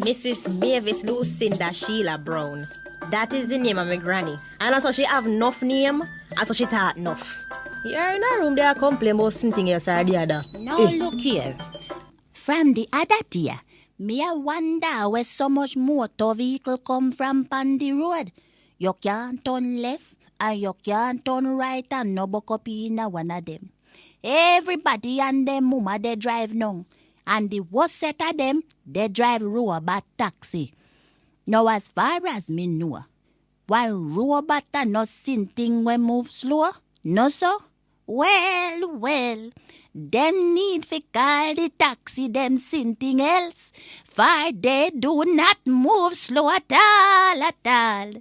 Mrs. Mavis Lucinda Sheila Brown. That is the name of my granny. And also she have enough name, and so she thought enough. You're in a room there complain about something else or the other. Now look here. From the other day, me a wonder where so much motor vehicle come from on the road. You can't turn left and you can't turn right and no buck up in one of them. Everybody and them mama they drive now. And the worst set of them, they drive robot taxi. Now as far as me know, while robot are not seen thing when move slow, no so? Well, them need fi call the taxi them something else, for they do not move slow at all.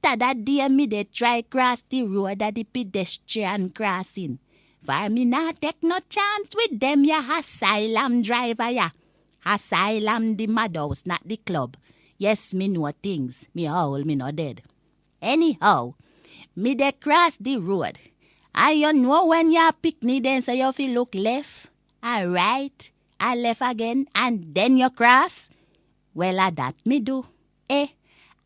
Tada day me they try cross the road at the pedestrian crossing. For me not take no chance with them ya asylum driver ya. Asylum the madhouse, not the club. Yes, me know things. Me owl, me not dead. Anyhow, me they cross the road. And you know when you picnic then so you feel look left, and right, and left again, and then you cross. Well, that me do.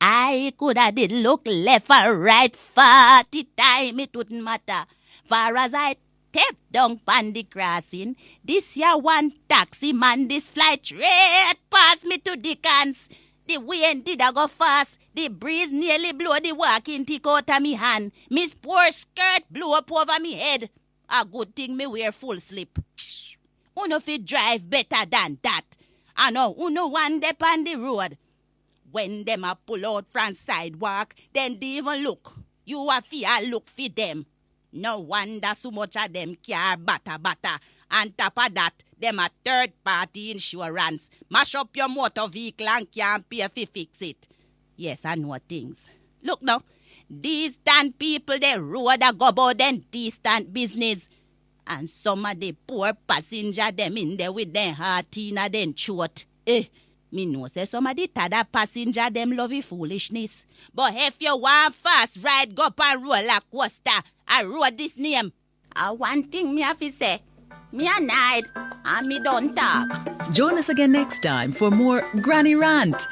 I coulda did look left and right 40 times, it wouldn't matter. Far as I step down pan the crossing, this ya one taxi man, this fly straight past me to Dickens. The wind did a go fast. The breeze nearly blow the walking tick out of me hand. Miss poor skirt blew up over me head. A good thing me wear full slip. Uno fit drive better than that. I know uno one dep on the road. When them a pull out from sidewalk, then they even look. You a fear look for them. No wonder so much of them car batter. On top of that, them a third-party insurance. Mash up your motor vehicle and can't pay fi fix it. Yes, I know things. Look now, distant people, they road a go about them distant business. And some of the poor passenger, them in there with their heart in a them throat. Me know say some of the tada passenger, them lovey foolishness. But if you want fast ride, go up and roller coaster. I wrote this name. One thing me have to say. Me a night, and me don't talk. Join us again next time for more Granny Rant.